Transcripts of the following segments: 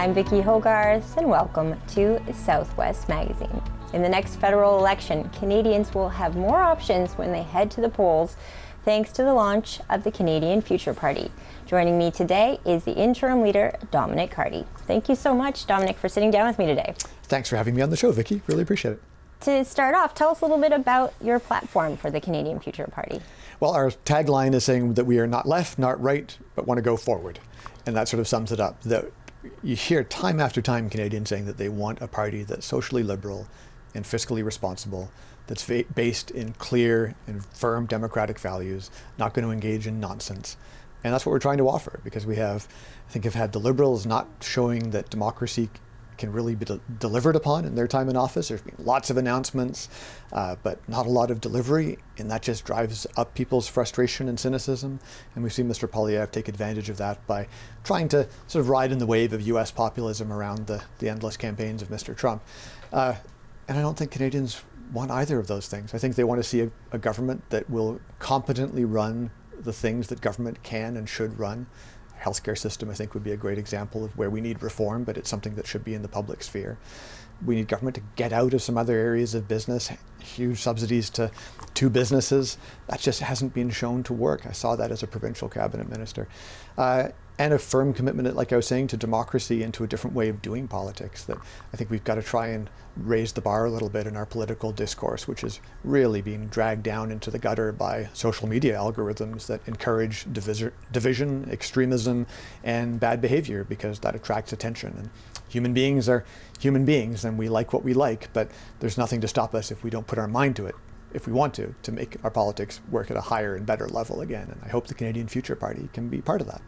I'm Vicki Hogarth, and welcome to Southwest Magazine. In the next federal election, Canadians will have more options when they head to the polls, thanks to the launch of the Canadian Future Party. Joining me today is the interim leader, Dominic Cardy. Thank you so much, Dominic, for sitting down with me today. Thanks for having me on the show, Vicki. Really appreciate it. To start off, tell us a little bit about your platform for the Canadian Future Party. Well, our tagline is saying that we are not left, not right, but want to go forward. And that sort of sums it up. You hear time after time Canadians saying that they want a party that's socially liberal and fiscally responsible, that's based in clear and firm democratic values, not going to engage in nonsense. And that's what we're trying to offer, because we have, I think, have had the Liberals not showing that democracy can really be delivered upon in their time in office. There's been lots of announcements, but not a lot of delivery, and that just drives up people's frustration and cynicism. And we've seen Mr. Poilievre take advantage of that by trying to sort of ride in the wave of US populism around the endless campaigns of Mr. Trump. And I don't think Canadians want either of those things. I think they want to see a government that will competently run the things that government can and should run. Healthcare system, I think, would be a great example of where we need reform, but it's something that should be in the public sphere. We need government to get out of some other areas of business, huge subsidies to businesses. That just hasn't been shown to work. I saw that as a provincial cabinet minister. And a firm commitment, like I was saying, to democracy and to a different way of doing politics. That I think we've got to try and raise the bar a little bit in our political discourse, which is really being dragged down into the gutter by social media algorithms that encourage division, extremism, and bad behavior, because that attracts attention. And human beings are human beings, and we like what we like, but there's nothing to stop us if we don't put our mind to it, if we want to make our politics work at a higher and better level again. And I hope the Canadian Future Party can be part of that.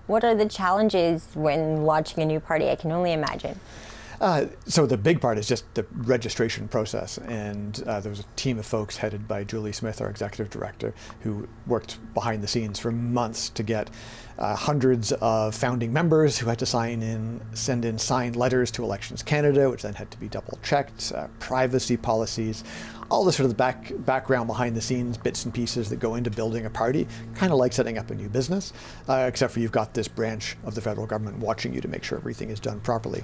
What are the challenges when launching a new party? I can only imagine. So the big part is just the registration process, and there was a team of folks headed by Julie Smith, our executive director, who worked behind the scenes for months to get hundreds of founding members who had to send in signed letters to Elections Canada, which then had to be double checked, privacy policies, all the sort of background behind the scenes bits and pieces that go into building a party, kind of like setting up a new business, except for you've got this branch of the federal government watching you to make sure everything is done properly.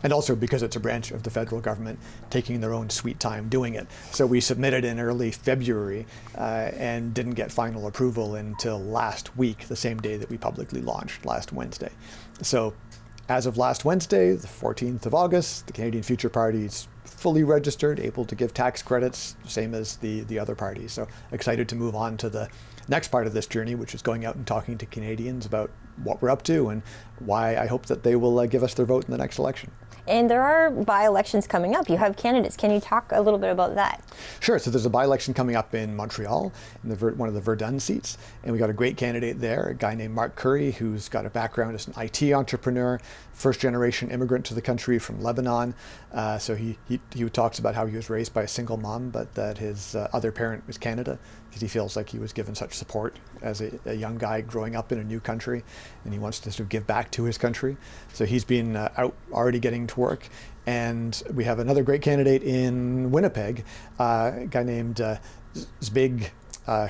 And also because it's a branch of the federal government taking their own sweet time doing it. So we submitted in early February and didn't get final approval until last week, the same day that we publicly launched, last Wednesday. So as of last Wednesday, the 14th of August, the Canadian Future Party is fully registered, able to give tax credits, same as the other parties. So excited to move on to the next part of this journey, which is going out and talking to Canadians about what we're up to and why I hope that they will give us their vote in the next election. And there are by-elections coming up. You have candidates. Can you talk a little bit about that? Sure. So there's a by-election coming up in Montreal, in one of the Verdun seats. And we got a great candidate there, a guy named Mark Curry, who's got a background as an IT entrepreneur, first-generation immigrant to the country from Lebanon. So he talks about how he was raised by a single mom, but that his other parent was Canada, because he feels like he was given such support as a young guy growing up in a new country, and he wants to sort of give back to his country. So he's been out already getting to work. And we have another great candidate in Winnipeg, a guy named Zbig,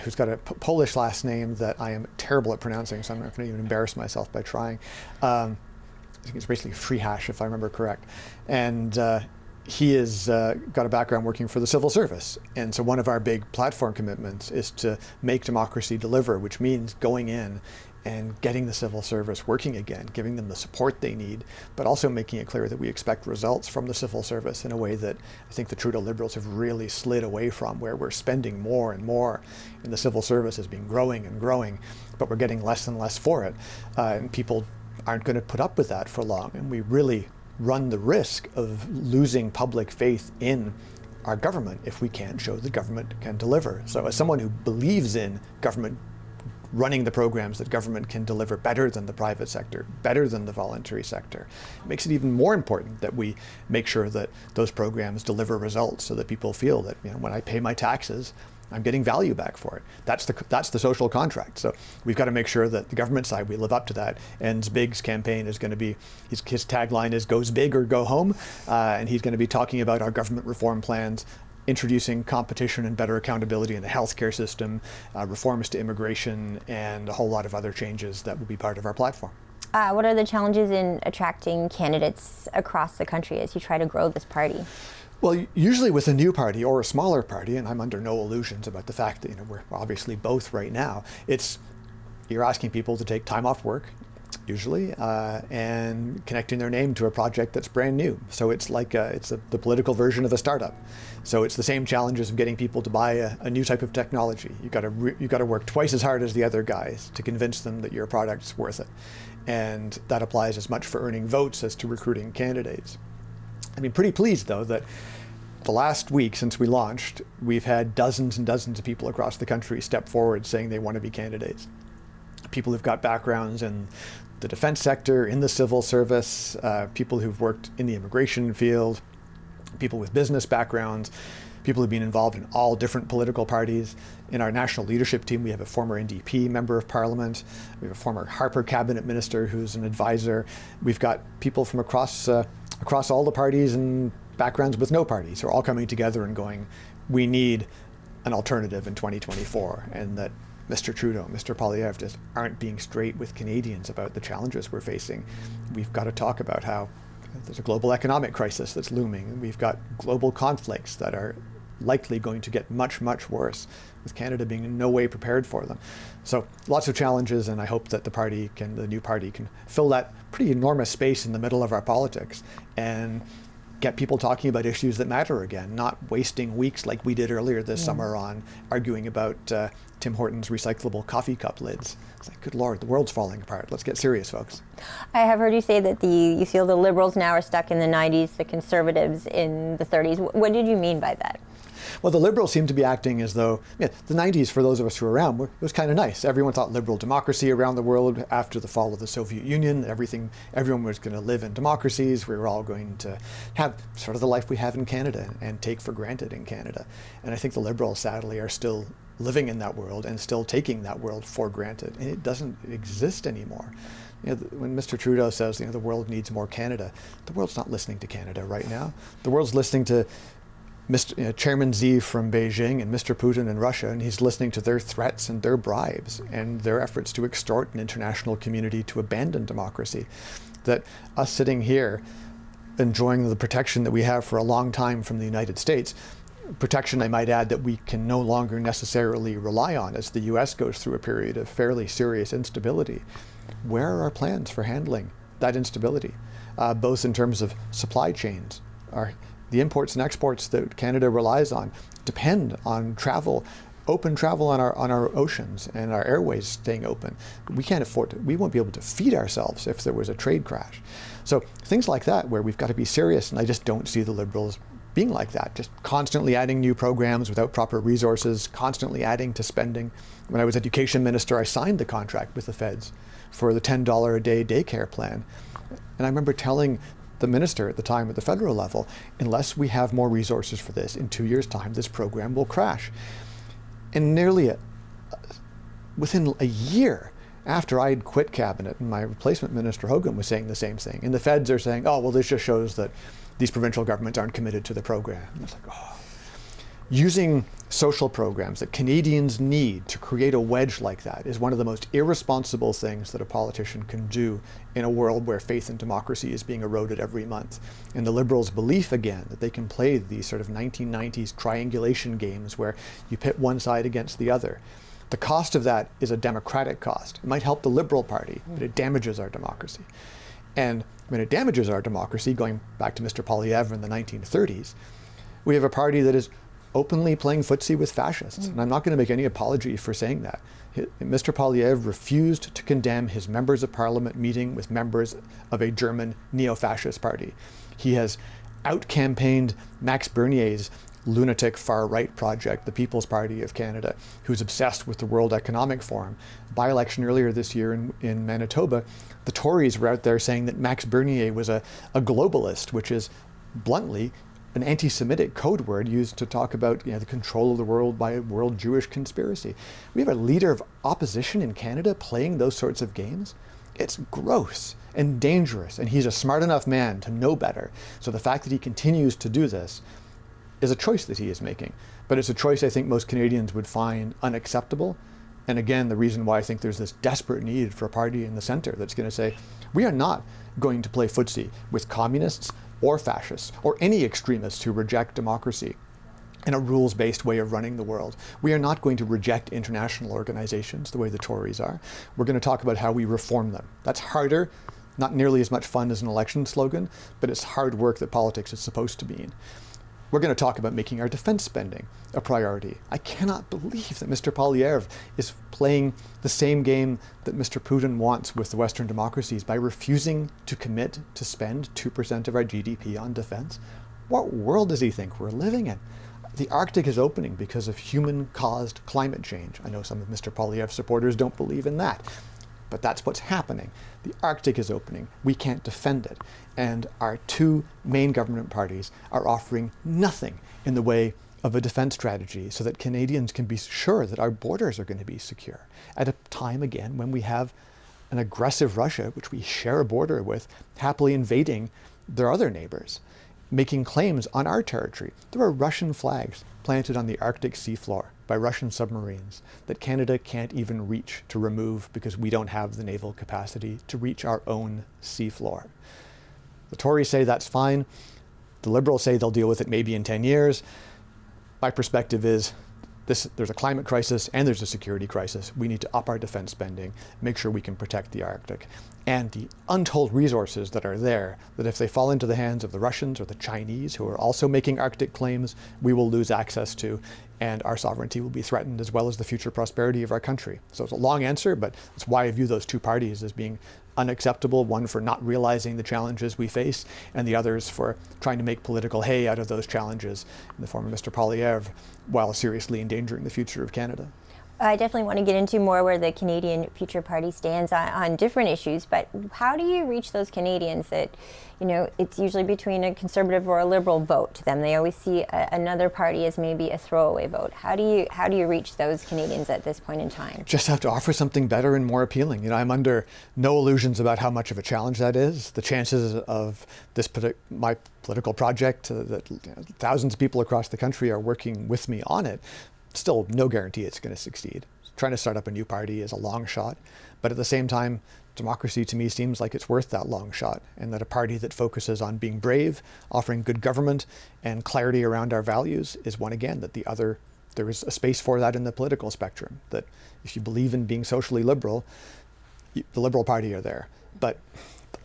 who's got a Polish last name that I am terrible at pronouncing, so I'm not going to even embarrass myself by trying. I think it's basically Freehash, if I remember correct. And he has got a background working for the civil service. And so one of our big platform commitments is to make democracy deliver, which means going in and getting the civil service working again, giving them the support they need, but also making it clear that we expect results from the civil service in a way that I think the Trudeau Liberals have really slid away from, where we're spending more and more, and the civil service has been growing and growing, but we're getting less and less for it. And people aren't going to put up with that for long, and we really run the risk of losing public faith in our government if we can't show the government can deliver. So as someone who believes in government running the programs that government can deliver better than the private sector, better than the voluntary sector, it makes it even more important that we make sure that those programs deliver results, so that people feel that, when I pay my taxes, I'm getting value back for it. That's the social contract. So we've got to make sure that the government side, we live up to that. And Zbig's campaign is going to be, his tagline is "Goes big or go home," and he's going to be talking about our government reform plans, introducing competition and better accountability in the healthcare system, reforms to immigration, and a whole lot of other changes that will be part of our platform. What are the challenges in attracting candidates across the country as you try to grow this party? Well, usually with a new party or a smaller party, and I'm under no illusions about the fact that we're obviously both right now, you're asking people to take time off work, usually, and connecting their name to a project that's brand new. So it's like the political version of a startup. So it's the same challenges of getting people to buy a new type of technology. You got to work twice as hard as the other guys to convince them that your product's worth it, and that applies as much for earning votes as to recruiting candidates. I've been pretty pleased, though, that the last week since we launched, we've had dozens and dozens of people across the country step forward saying they want to be candidates. People who've got backgrounds in the defense sector, in the civil service, people who've worked in the immigration field, people with business backgrounds, people who've been involved in all different political parties. In our national leadership team, we have a former NDP member of parliament. We have a former Harper cabinet minister who's an advisor. We've got people from across all the parties and backgrounds with no parties who are all coming together and going, we need an alternative in 2024, and that Mr. Trudeau, Mr. Poilievre just aren't being straight with Canadians about the challenges we're facing. We've got to talk about how there's a global economic crisis that's looming, and we've got global conflicts that are likely going to get much, much worse, with Canada being in no way prepared for them. So lots of challenges, and I hope that the new party can fill that pretty enormous space in the middle of our politics and get people talking about issues that matter again, not wasting weeks like we did earlier this summer on arguing about Tim Hortons recyclable coffee cup lids. It's like, good Lord, the world's falling apart. Let's get serious, folks. I have heard you say that you feel the Liberals now are stuck in the 90s, the Conservatives in the 30s. What did you mean by that? Well, the Liberals seem to be acting as though, the 90s, for those of us who were around, it was kind of nice. Everyone thought liberal democracy around the world after the fall of the Soviet Union. Everyone was going to live in democracies. We were all going to have sort of the life we have in Canada and take for granted in Canada. And I think the Liberals, sadly, are still living in that world and still taking that world for granted. And it doesn't exist anymore. When Mr. Trudeau says, the world needs more Canada, the world's not listening to Canada right now. The world's listening to Chairman Xi from Beijing and Mr. Putin in Russia, and he's listening to their threats and their bribes and their efforts to extort an international community to abandon democracy. That us sitting here enjoying the protection that we have for a long time from the United States, protection, I might add, that we can no longer necessarily rely on as the US goes through a period of fairly serious instability. Where are our plans for handling that instability, both in terms of supply chains? The imports and exports that Canada relies on depend on travel, open travel on our oceans and our airways staying open. We can't afford to, we won't be able to feed ourselves if there was a trade crash. So things like that where we've got to be serious, and I just don't see the Liberals being like that, just constantly adding new programs without proper resources, constantly adding to spending. When I was education minister, I signed the contract with the feds for the $10 a day daycare plan. And I remember telling the minister at the time at the federal level, unless we have more resources for this, in 2 years' time, this program will crash. And within a year after I'd quit cabinet, and my replacement minister Hogan was saying the same thing, and the feds are saying, oh, well, this just shows that these provincial governments aren't committed to the program. And it's like, oh. Using social programs that Canadians need to create a wedge like that is one of the most irresponsible things that a politician can do in a world where faith in democracy is being eroded every month. And the Liberals' belief again that they can play these sort of 1990s triangulation games where you pit one side against the other. The cost of that is a democratic cost. It might help the Liberal Party, but it damages our democracy. And when it damages our democracy, going back to Mr. Poilievre in the 1930s, we have a party that is openly playing footsie with fascists. And I'm not going to make any apology for saying that. Mr. Poilievre refused to condemn his members of parliament meeting with members of a German neo-fascist party. He has out-campaigned Max Bernier's lunatic far-right project, the People's Party of Canada, who's obsessed with the World Economic Forum. By-election earlier this year in Manitoba, the Tories were out there saying that Max Bernier was a globalist, which is bluntly an anti-Semitic code word used to talk about the control of the world by a world Jewish conspiracy. We have a leader of opposition in Canada playing those sorts of games. It's gross and dangerous, and he's a smart enough man to know better. So the fact that he continues to do this is a choice that he is making. But it's a choice I think most Canadians would find unacceptable And again, the reason why I think there's this desperate need for a party in the center that's going to say, we are not going to play footsie with communists or fascists or any extremists who reject democracy and a rules-based way of running the world. We are not going to reject international organizations the way the Tories are. We're going to talk about how we reform them. That's harder, not nearly as much fun as an election slogan, but it's hard work that politics is supposed to mean. We're going to talk about making our defense spending a priority. I cannot believe that Mr. Poilievre is playing the same game that Mr. Putin wants with the Western democracies by refusing to commit to spend 2% of our GDP on defense. What world does he think we're living in? The Arctic is opening because of human-caused climate change. I know some of Mr. Poilievre's supporters don't believe in that, but that's what's happening. The Arctic is opening. We can't defend it. And our two main government parties are offering nothing in the way of a defense strategy so that Canadians can be sure that our borders are going to be secure at a time, again, when we have an aggressive Russia, which we share a border with, happily invading their other neighbors, making claims on our territory. There are Russian flags planted on the Arctic seafloor by Russian submarines that Canada can't even reach to remove because we don't have the naval capacity to reach our own seafloor. The Tories say that's fine. The Liberals say they'll deal with it maybe in 10 years. My perspective is there's a climate crisis and there's a security crisis. We need to up our defense spending, make sure we can protect the Arctic. And the untold resources that are there, that if they fall into the hands of the Russians or the Chinese, who are also making Arctic claims, we will lose access to, and our sovereignty will be threatened, as well as the future prosperity of our country. So it's a long answer, but that's why I view those two parties as being unacceptable, one for not realizing the challenges we face, and the others for trying to make political hay out of those challenges in the form of Mr. Poilievre, while seriously endangering the future of Canada. I definitely want to get into more where the Canadian Future Party stands on different issues, but how do you reach those Canadians that, it's usually between a Conservative or a Liberal vote to them? They always see another party as maybe a throwaway vote. How do you reach those Canadians at this point in time? Just have to offer something better and more appealing. I'm under no illusions about how much of a challenge that is. The chances of my political project, that thousands of people across the country are working with me on it, still no guarantee it's going to succeed. Trying to start up a new party is a long shot, but at the same time, democracy to me seems like it's worth that long shot, and that a party that focuses on being brave, offering good government and clarity around our values is one, again, that there is a space for that in the political spectrum, that if you believe in being socially liberal, the Liberal Party are there. But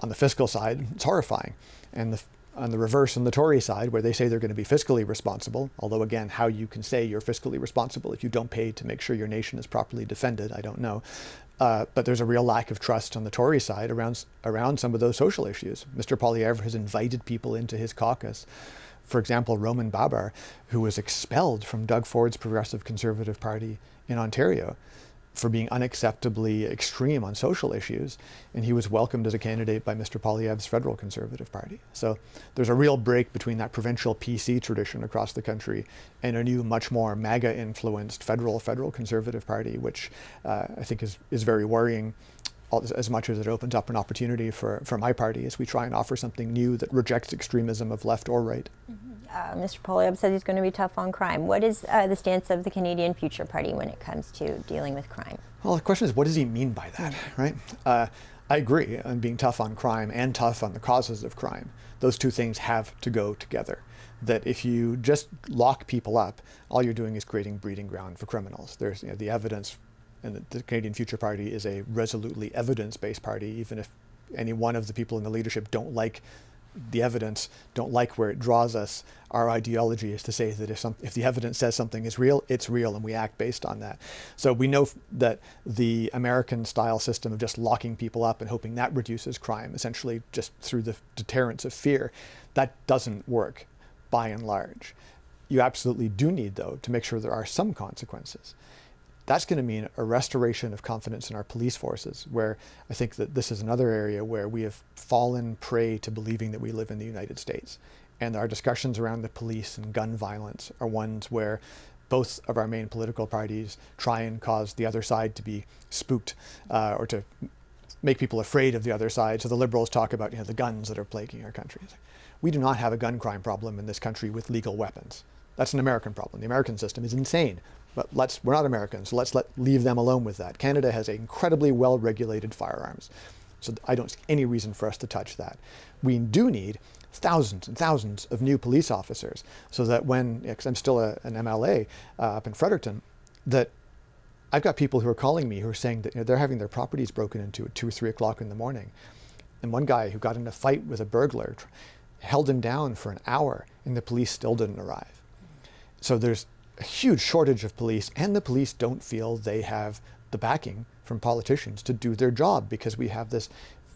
on the fiscal side, it's horrifying. And on the reverse, on the Tory side, where they say they're going to be fiscally responsible, although again, how you can say you're fiscally responsible if you don't pay to make sure your nation is properly defended, I don't know. But there's a real lack of trust on the Tory side around some of those social issues. Mr. Poilievre has invited people into his caucus. For example, Roman Babar, who was expelled from Doug Ford's Progressive Conservative Party in Ontario for being unacceptably extreme on social issues, and he was welcomed as a candidate by Mr. Poilievre's Federal Conservative Party. So there's a real break between that provincial PC tradition across the country and a new, much more MAGA-influenced federal Conservative Party, which I think is very worrying, as much as it opens up an opportunity for my party as we try and offer something new that rejects extremism of left or right. Mm-hmm. Mr. Poilievre says he's going to be tough on crime. What is the stance of the Canadian Future Party when it comes to dealing with crime? Well, the question is, what does he mean by that, right? I agree on being tough on crime and tough on the causes of crime. Those two things have to go together. That if you just lock people up, all you're doing is creating breeding ground for criminals. There's the evidence, and the Canadian Future Party is a resolutely evidence-based party, even if any one of the people in the leadership don't like the evidence, don't like where it draws us. Our ideology is to say that if the evidence says something is real, it's real, and we act based on that. So we know that the American-style system of just locking people up and hoping that reduces crime, essentially just through the deterrence of fear, that doesn't work by and large. You absolutely do need, though, to make sure there are some consequences. That's going to mean a restoration of confidence in our police forces, where I think that this is another area where we have fallen prey to believing that we live in the United States. And our discussions around the police and gun violence are ones where both of our main political parties try and cause the other side to be spooked or to make people afraid of the other side. So the Liberals talk about the guns that are plaguing our country. We do not have a gun crime problem in this country with legal weapons. That's an American problem. The American system is insane. but we're not Americans, so let's leave them alone with that. Canada has incredibly well-regulated firearms, so I don't see any reason for us to touch that. We do need thousands and thousands of new police officers, so that because I'm still an MLA up in Fredericton, that I've got people who are calling me who are saying that they're having their properties broken into at 2 or 3 o'clock in the morning. And one guy who got in a fight with a burglar held him down for an hour, and the police still didn't arrive. So there's a huge shortage of police, and the police don't feel they have the backing from politicians to do their job, because we have this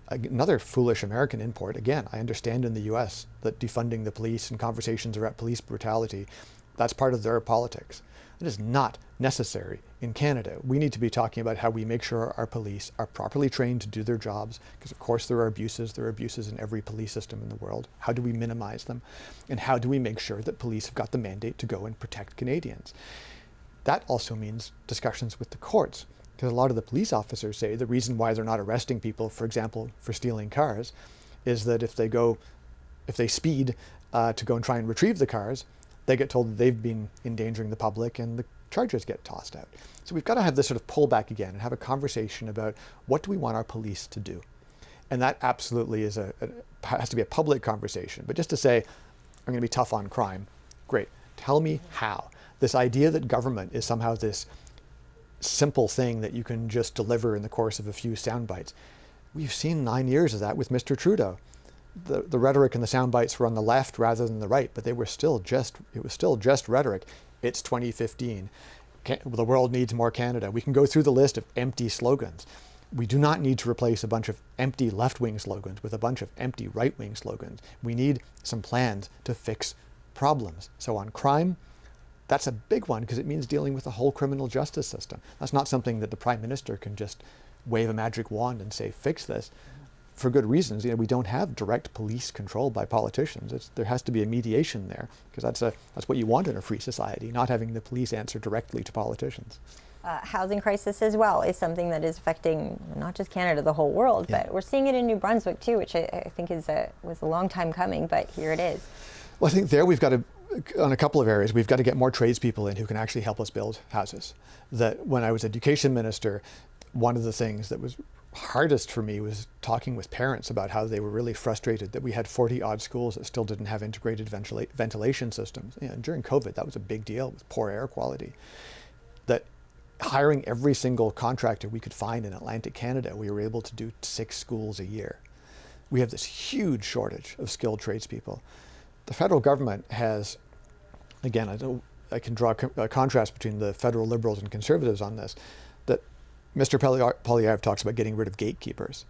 another foolish American import. Again, I understand in the US that defunding the police and conversations about police brutality, that's part of their politics. It is not necessary in Canada. We need to be talking about how we make sure our police are properly trained to do their jobs, because of course there are abuses. There are abuses in every police system in the world. How do we minimize them? And how do we make sure that police have got the mandate to go and protect Canadians? That also means discussions with the courts, because a lot of the police officers say the reason why they're not arresting people, for example, for stealing cars, is that if they speed to go and try and retrieve the cars, they get told that they've been endangering the public, and the charges get tossed out. So we've got to have this sort of pullback again and have a conversation about what do we want our police to do. And that absolutely has to be a public conversation. But just to say, I'm going to be tough on crime, great. Tell me how. This idea that government is somehow this simple thing that you can just deliver in the course of a few sound bites. We've seen 9 years of that with Mr. Trudeau. The rhetoric and the sound bites were on the left rather than the right, but it was still just rhetoric. It's 2015. The world needs more Canada. We can go through the list of empty slogans. We do not need to replace a bunch of empty left-wing slogans with a bunch of empty right-wing slogans. We need some plans to fix problems. So on crime, that's a big one, because it means dealing with the whole criminal justice system. That's not something that the Prime Minister can just wave a magic wand and say, fix this. For good reasons. We don't have direct police control by politicians. There has to be a mediation there, because that's what you want in a free society, not having the police answer directly to politicians. Housing crisis as well is something that is affecting not just Canada, the whole world, but we're seeing it in New Brunswick too, which I think was a long time coming, but here it is. Well, I think there we've got to, on a couple of areas, we've got to get more tradespeople in who can actually help us build houses. That when I was education minister, one of the things that was hardest for me was talking with parents about how they were really frustrated that we had 40-odd schools that still didn't have integrated ventilation systems. And during COVID, that was a big deal with poor air quality. That hiring every single contractor we could find in Atlantic Canada, we were able to do 6 schools a year. We have this huge shortage of skilled tradespeople. The federal government has, again, I can draw a contrast between the federal Liberals and Conservatives on this, that Mr. Poilievre talks about getting rid of gatekeepers.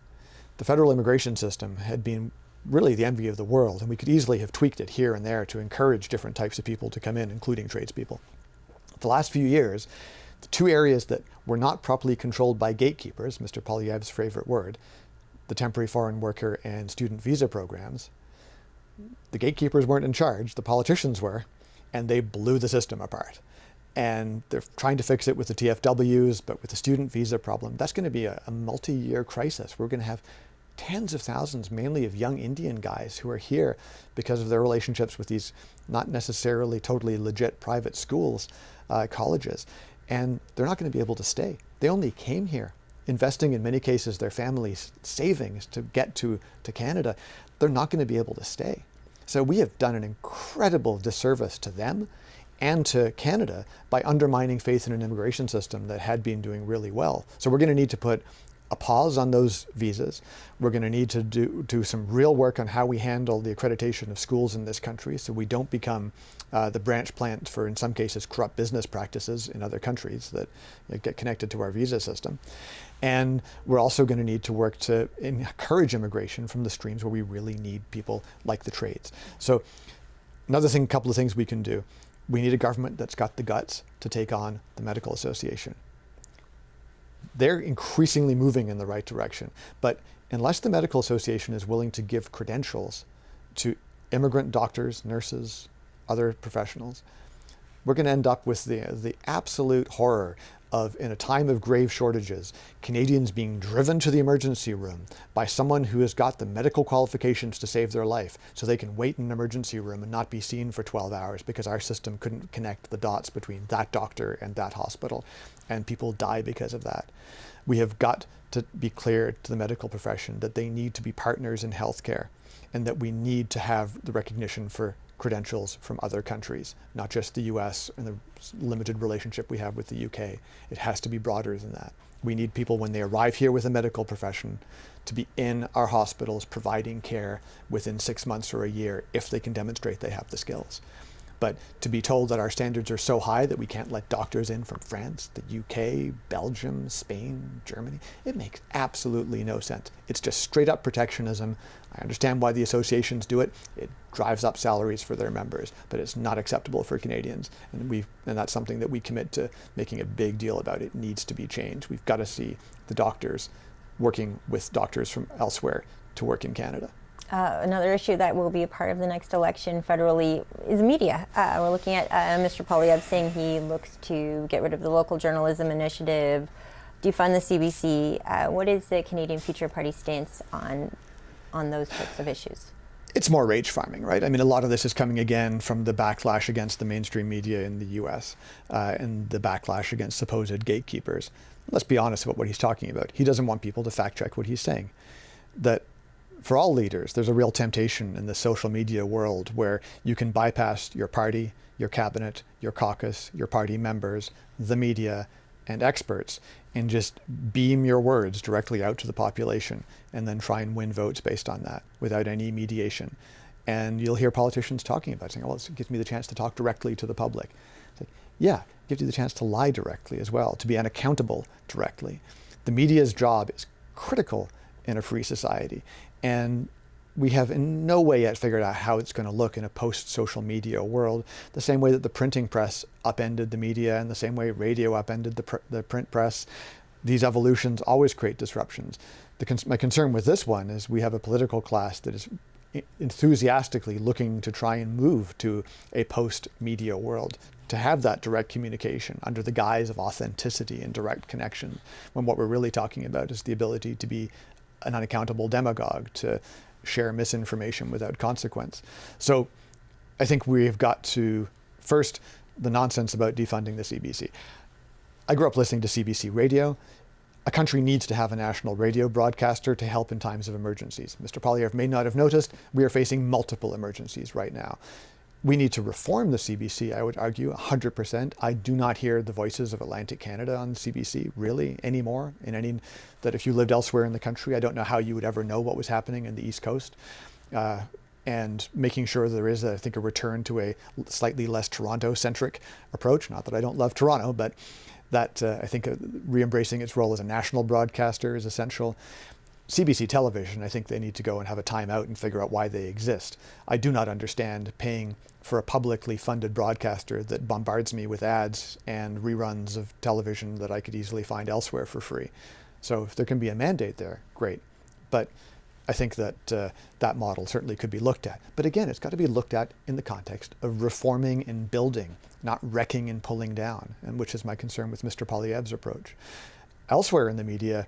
The federal immigration system had been really the envy of the world, and we could easily have tweaked it here and there to encourage different types of people to come in, including tradespeople. The last few years, the 2 areas that were not properly controlled by gatekeepers, Mr. Poilievre's favorite word, the temporary foreign worker and student visa programs, the gatekeepers weren't in charge, the politicians were, and they blew the system apart. And they're trying to fix it with the TFWs, but with the student visa problem, that's going to be a multi-year crisis. We're going to have tens of thousands, mainly of young Indian guys who are here because of their relationships with these not necessarily totally legit private schools, colleges, and they're not going to be able to stay. They only came here, investing in many cases their families' savings to get to Canada. They're not going to be able to stay. So we have done an incredible disservice to them and to Canada by undermining faith in an immigration system that had been doing really well. So we're going to need to put a pause on those visas. We're going to need to do some real work on how we handle the accreditation of schools in this country, so we don't become the branch plant for, in some cases, corrupt business practices in other countries that get connected to our visa system. And we're also going to need to work to encourage immigration from the streams where we really need people like the trades. So another thing, a couple of things we can do. We need a government that's got the guts to take on the Medical Association. They're increasingly moving in the right direction, but unless the Medical Association is willing to give credentials to immigrant doctors, nurses, other professionals, we're going to end up with the absolute horror of, in a time of grave shortages, Canadians being driven to the emergency room by someone who has got the medical qualifications to save their life, so they can wait in an emergency room and not be seen for 12 hours because our system couldn't connect the dots between that doctor and that hospital, and people die because of that. We have got to be clear to the medical profession that they need to be partners in healthcare, and that we need to have the recognition for credentials from other countries, not just the US and the limited relationship we have with the UK. It has to be broader than that. We need people, when they arrive here with a medical profession, to be in our hospitals providing care within 6 months or a year if they can demonstrate they have the skills. But to be told that our standards are so high that we can't let doctors in from France, the UK, Belgium, Spain, Germany, it makes absolutely no sense. It's just straight up protectionism. I understand why the associations do it. It drives up salaries for their members, but it's not acceptable for Canadians. And that's something that we commit to making a big deal about. It needs to be changed. We've got to see the doctors working with doctors from elsewhere to work in Canada. Another issue that will be a part of the next election federally is media. We're looking at Mr. Poilievre saying he looks to get rid of the local journalism initiative, defund the CBC. What is the Canadian Future Party stance on those types of issues? It's more rage farming, right? I mean, a lot of this is coming again from the backlash against the mainstream media in the US and the backlash against supposed gatekeepers. Let's be honest about what he's talking about. He doesn't want people to fact check what he's saying. That for all leaders, there's a real temptation in the social media world where you can bypass your party, your cabinet, your caucus, your party members, the media, and experts, and just beam your words directly out to the population and then try and win votes based on that without any mediation. And you'll hear politicians talking about it, saying, well, it gives me the chance to talk directly to the public. It's like, yeah, it gives you the chance to lie directly as well, to be unaccountable directly. The media's job is critical in a free society. And we have in no way yet figured out how it's going to look in a post-social media world, the same way that the printing press upended the media and the same way radio upended the print press. These evolutions always create disruptions. My concern with this one is we have a political class that is enthusiastically looking to try and move to a post-media world, to have that direct communication under the guise of authenticity and direct connection, when what we're really talking about is the ability to be an unaccountable demagogue, to share misinformation without consequence. So I think we've got to, first, the nonsense about defunding the CBC. I grew up listening to CBC radio. A country needs to have a national radio broadcaster to help in times of emergencies. Mr. Poilievre may not have noticed, we are facing multiple emergencies right now. We need to reform the CBC, I would argue, 100%. I do not hear the voices of Atlantic Canada on CBC, really, anymore. That if you lived elsewhere in the country, I don't know how you would ever know what was happening in the East Coast. And making sure there is, I think, a return to a slightly less Toronto-centric approach. Not that I don't love Toronto, but that I think re-embracing its role as a national broadcaster is essential. CBC Television, I think they need to go and have a timeout and figure out why they exist. I do not understand paying for a publicly funded broadcaster that bombards me with ads and reruns of television that I could easily find elsewhere for free. So if there can be a mandate there, great. But I think that that model certainly could be looked at. But again, it's got to be looked at in the context of reforming and building, not wrecking and pulling down, and which is my concern with Mr. Poilievre's approach. Elsewhere in the media,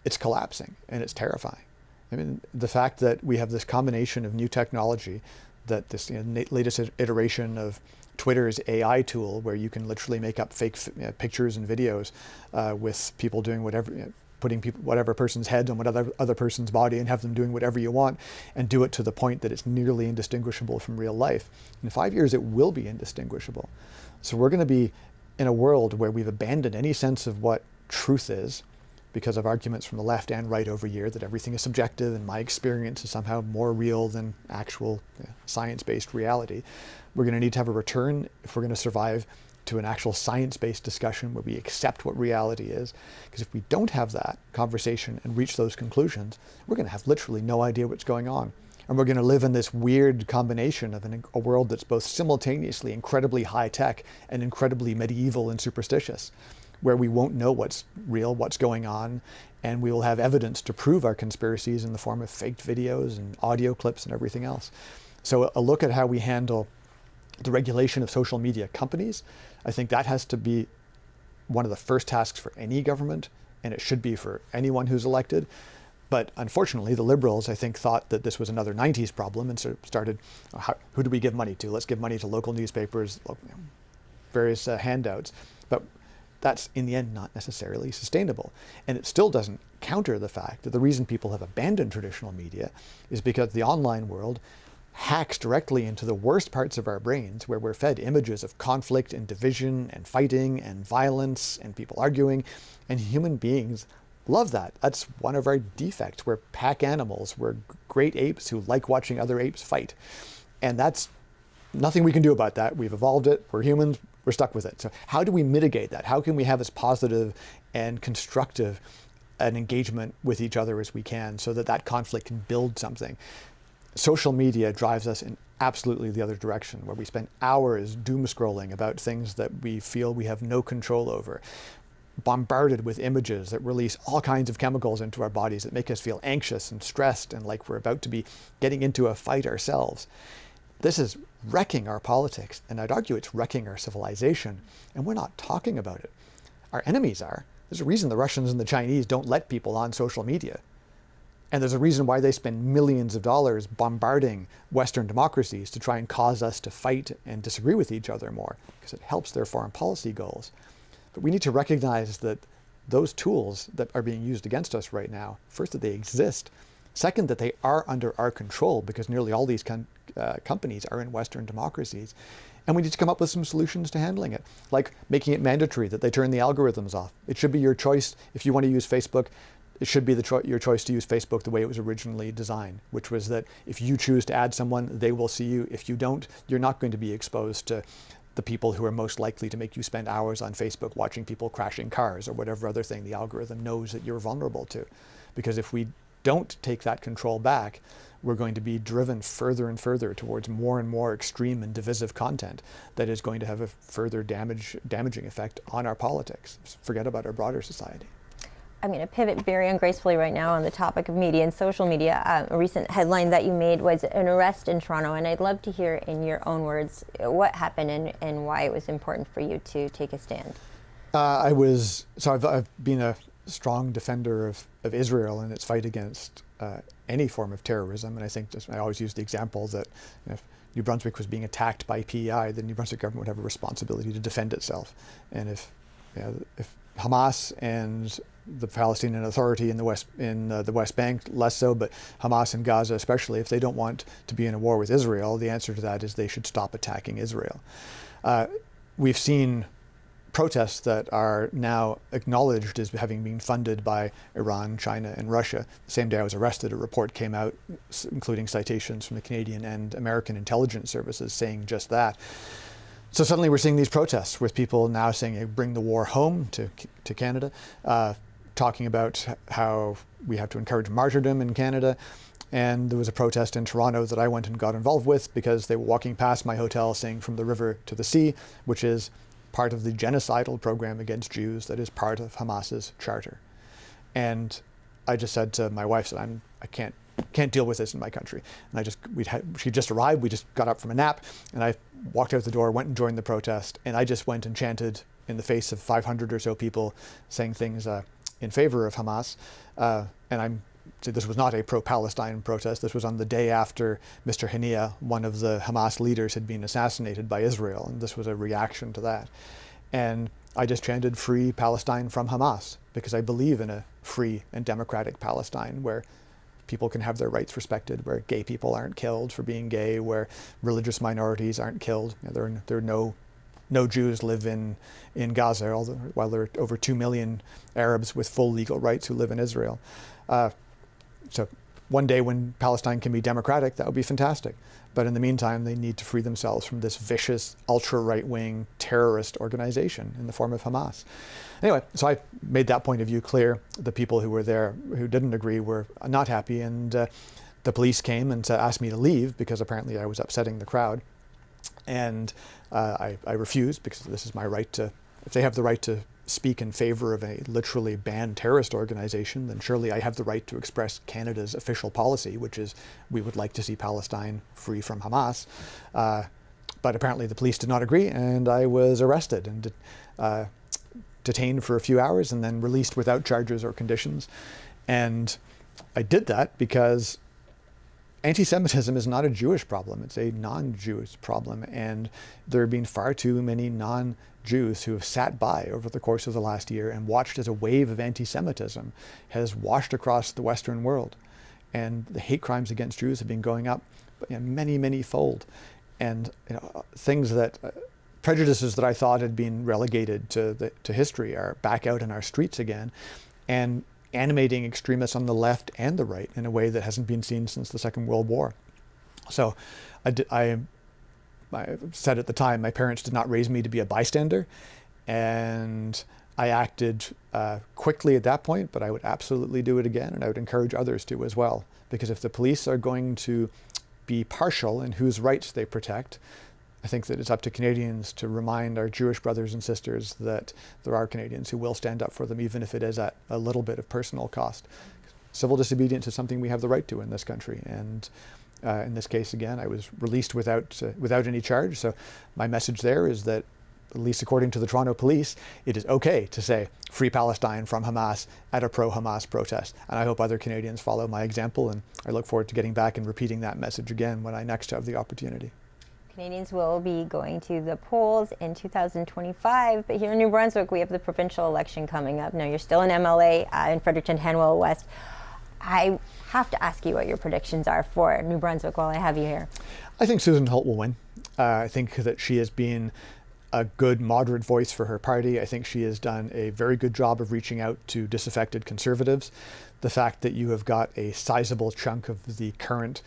it's collapsing and it's terrifying. I mean, the fact that we have this combination of new technology, that this latest iteration of Twitter's AI tool, where you can literally make up fake pictures and videos with people doing whatever, putting whatever person's head on whatever other person's body and have them doing whatever you want, and do it to the point that it's nearly indistinguishable from real life. In 5 years, it will be indistinguishable. So we're going to be in a world where we've abandoned any sense of what truth is, because of arguments from the left and right over here that everything is subjective and my experience is somehow more real than actual science-based reality. We're going to need to have a return, if we're going to survive, to an actual science-based discussion where we accept what reality is. Because if we don't have that conversation and reach those conclusions, we're going to have literally no idea what's going on. And we're going to live in this weird combination of a world that's both simultaneously incredibly high-tech and incredibly medieval and superstitious, where we won't know what's real, what's going on, and we will have evidence to prove our conspiracies in the form of faked videos and audio clips and everything else. So a look at how we handle the regulation of social media companies, I think that has to be one of the first tasks for any government, and it should be for anyone who's elected. But unfortunately, the Liberals, I think, thought that this was another 90s problem and sort of started, who do we give money to? Let's give money to local newspapers, various handouts. But that's, in the end, not necessarily sustainable. And it still doesn't counter the fact that the reason people have abandoned traditional media is because the online world hacks directly into the worst parts of our brains, where we're fed images of conflict and division and fighting and violence and people arguing, and human beings love that. That's one of our defects. We're pack animals. We're great apes who like watching other apes fight. And that's nothing we can do about that. We've evolved it. We're humans. We're stuck with it. So how do we mitigate that? How can we have as positive and constructive an engagement with each other as we can, so that that conflict can build something? Social media drives us in absolutely the other direction, where we spend hours doom scrolling about things that we feel we have no control over, bombarded with images that release all kinds of chemicals into our bodies that make us feel anxious and stressed and like we're about to be getting into a fight ourselves. This is wrecking our politics, and I'd argue it's wrecking our civilization, and we're not talking about it. Our enemies are. There's a reason the Russians and the Chinese don't let people on social media. And there's a reason why they spend millions of dollars bombarding Western democracies to try and cause us to fight and disagree with each other more, because it helps their foreign policy goals. But we need to recognize that those tools that are being used against us right now, first, that they exist. Second, that they are under our control, because nearly all these companies are in Western democracies. And we need to come up with some solutions to handling it, like making it mandatory that they turn the algorithms off. It should be your choice. If you want to use Facebook, it should be your choice to use Facebook the way it was originally designed, which was that if you choose to add someone, they will see you. If you don't, you're not going to be exposed to the people who are most likely to make you spend hours on Facebook watching people crashing cars or whatever other thing the algorithm knows that you're vulnerable to. Because if we don't take that control back, we're going to be driven further and further towards more and more extreme and divisive content that is going to have a further damaging effect on our politics. Forget about our broader society. I'm going to pivot very ungracefully right now on the topic of media and social media. A recent headline that you made was an arrest in Toronto, and I'd love to hear in your own words what happened and why it was important for you to take a stand. I've been a strong defender of Israel and its fight against any form of terrorism, and I think I always use the example that if New Brunswick was being attacked by PEI, the New Brunswick government would have a responsibility to defend itself. And if Hamas and the Palestinian Authority in the West Bank, less so, but Hamas and Gaza especially, if they don't want to be in a war with Israel, the answer to that is they should stop attacking Israel. We've seen protests that are now acknowledged as having been funded by Iran, China, and Russia. The same day I was arrested, a report came out, including citations from the Canadian and American intelligence services saying just that. So suddenly we're seeing these protests with people now saying, hey, bring the war home to Canada, talking about how we have to encourage martyrdom in Canada. And there was a protest in Toronto that I went and got involved with because they were walking past my hotel saying from the river to the sea, which is part of the genocidal program against Jews that is part of Hamas's charter. And I just said to my wife, I can't deal with this in my country. And she just arrived, we just got up from a nap, and I walked out the door, went and joined the protest, and I just went and chanted in the face of 500 or so people saying things in favor of Hamas. This was not a pro-Palestine protest. This was on the day after Mr. Haniyeh, one of the Hamas leaders, had been assassinated by Israel, and this was a reaction to that. And I just chanted free Palestine from Hamas, because I believe in a free and democratic Palestine where people can have their rights respected, where gay people aren't killed for being gay, where religious minorities aren't killed. There are no Jews live in Gaza, while there are over 2 million Arabs with full legal rights who live in Israel. So one day when Palestine can be democratic, that would be fantastic. But in the meantime, they need to free themselves from this vicious, ultra-right-wing terrorist organization in the form of Hamas. Anyway, so I made that point of view clear. The people who were there who didn't agree were not happy, and the police came and asked me to leave because apparently I was upsetting the crowd. And I refused, because this is my right to, if they have the right to speak in favor of a literally banned terrorist organization, then surely I have the right to express Canada's official policy, which is we would like to see Palestine free from Hamas. But apparently the police did not agree, and I was arrested and detained for a few hours and then released without charges or conditions. And I did that because anti-Semitism is not a Jewish problem, it's a non-Jewish problem, and there have been far too many non-Jews who have sat by over the course of the last year and watched as a wave of anti-Semitism has washed across the Western world. And the hate crimes against Jews have been going up many, many fold. And things that, prejudices that I thought had been relegated to history are back out in our streets again, and animating extremists on the left and the right in a way that hasn't been seen since the Second World War. So I said at the time, my parents did not raise me to be a bystander, and I acted quickly at that point, but I would absolutely do it again, and I would encourage others to as well. Because if the police are going to be partial in whose rights they protect, I think that it's up to Canadians to remind our Jewish brothers and sisters that there are Canadians who will stand up for them, even if it is at a little bit of personal cost. Civil disobedience is something we have the right to in this country, and in this case, again, I was released without any charge. So my message there is that, at least according to the Toronto Police, it is okay to say "Free Palestine" from Hamas at a pro-Hamas protest. And I hope other Canadians follow my example, and I look forward to getting back and repeating that message again when I next have the opportunity. Canadians will be going to the polls in 2025, but here in New Brunswick, we have the provincial election coming up. Now, you're still an MLA in Fredericton-Hanwell West. I have to ask you what your predictions are for New Brunswick while I have you here. I think Susan Holt will win. I think that she has been a good moderate voice for her party. I think she has done a very good job of reaching out to disaffected Conservatives. The fact that you have got a sizable chunk of the current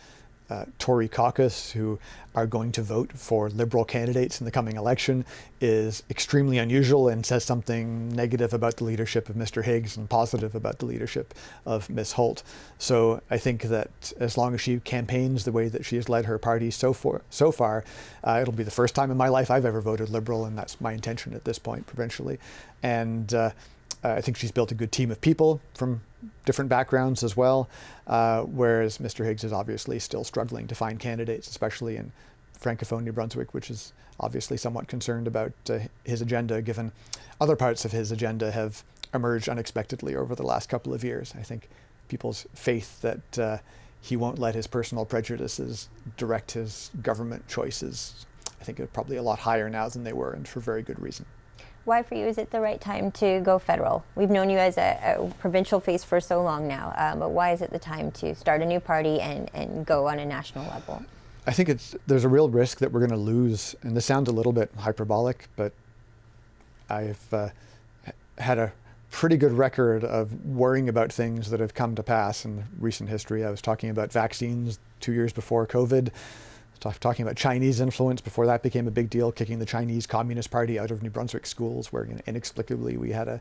Tory caucus who are going to vote for Liberal candidates in the coming election is extremely unusual and says something negative about the leadership of Mr. Higgs and positive about the leadership of Ms. Holt. So I think that as long as she campaigns the way that she has led her party so far, it'll be the first time in my life I've ever voted Liberal, and that's my intention at this point provincially. And I think she's built a good team of people from different backgrounds as well, whereas Mr. Higgs is obviously still struggling to find candidates, especially in Francophone New Brunswick, which is obviously somewhat concerned about his agenda, given other parts of his agenda have emerged unexpectedly over the last couple of years. I think people's faith that he won't let his personal prejudices direct his government choices, I think, are probably a lot higher now than they were, and for very good reason. Why for you is it the right time to go federal? We've known you as a provincial face for so long now, but why is it the time to start a new party and go on a national level? I think there's a real risk that we're going to lose, and this sounds a little bit hyperbolic, but I've had a pretty good record of worrying about things that have come to pass in recent history. I was talking about vaccines 2 years before COVID. Talking about Chinese influence before that became a big deal, kicking the Chinese Communist Party out of New Brunswick schools, where inexplicably we had a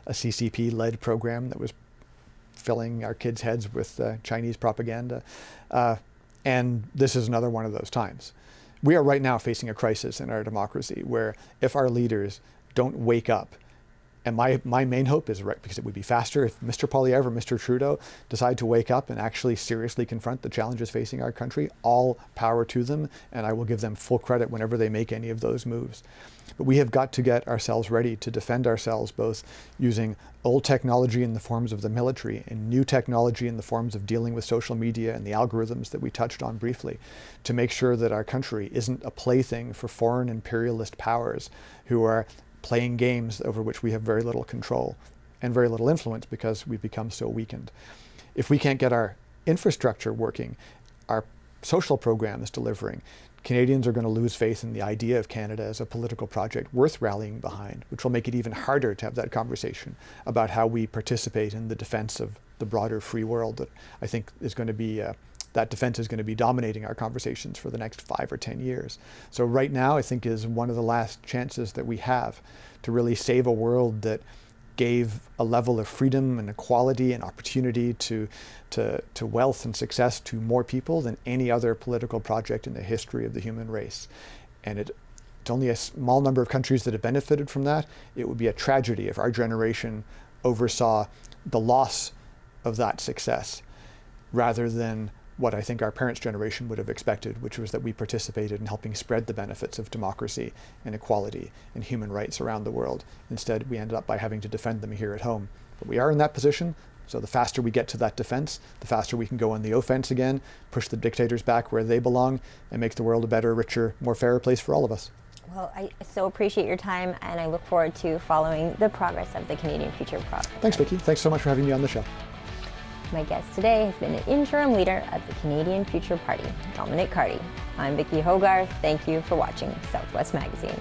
CCP-led program that was filling our kids' heads with Chinese propaganda. And this is another one of those times. We are right now facing a crisis in our democracy where if our leaders don't wake up, and my main hope is, right, because it would be faster if Mr. Poilievre or Mr. Trudeau decide to wake up and actually seriously confront the challenges facing our country. All power to them, and I will give them full credit whenever they make any of those moves. But we have got to get ourselves ready to defend ourselves, both using old technology in the forms of the military and new technology in the forms of dealing with social media and the algorithms that we touched on briefly, to make sure that our country isn't a plaything for foreign imperialist powers who are playing games over which we have very little control and very little influence because we've become so weakened. If we can't get our infrastructure working, our social programs delivering, Canadians are going to lose faith in the idea of Canada as a political project worth rallying behind, which will make it even harder to have that conversation about how we participate in the defense of the broader free world that I think is going to be that defense is going to be dominating our conversations for the next 5 or 10 years. So right now, I think, is one of the last chances that we have to really save a world that gave a level of freedom and equality and opportunity to wealth and success to more people than any other political project in the history of the human race. And it's only a small number of countries that have benefited from that. It would be a tragedy if our generation oversaw the loss of that success rather than what I think our parents' generation would have expected, which was that we participated in helping spread the benefits of democracy and equality and human rights around the world. Instead, we ended up by having to defend them here at home. But we are in that position, so the faster we get to that defense, the faster we can go on the offense again, push the dictators back where they belong, and make the world a better, richer, more fairer place for all of us. Well, I so appreciate your time, and I look forward to following the progress of the Canadian Future Project. Thanks, Vicki. Thanks so much for having me on the show. My guest today has been the interim leader of the Canadian Future Party, Dominic Cardy. I'm Vicki Hogarth. Thank you for watching Southwest Magazine.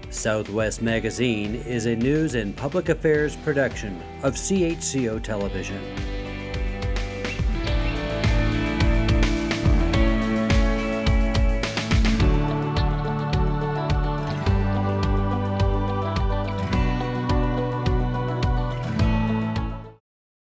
Southwest Magazine is a news and public affairs production of CHCO Television.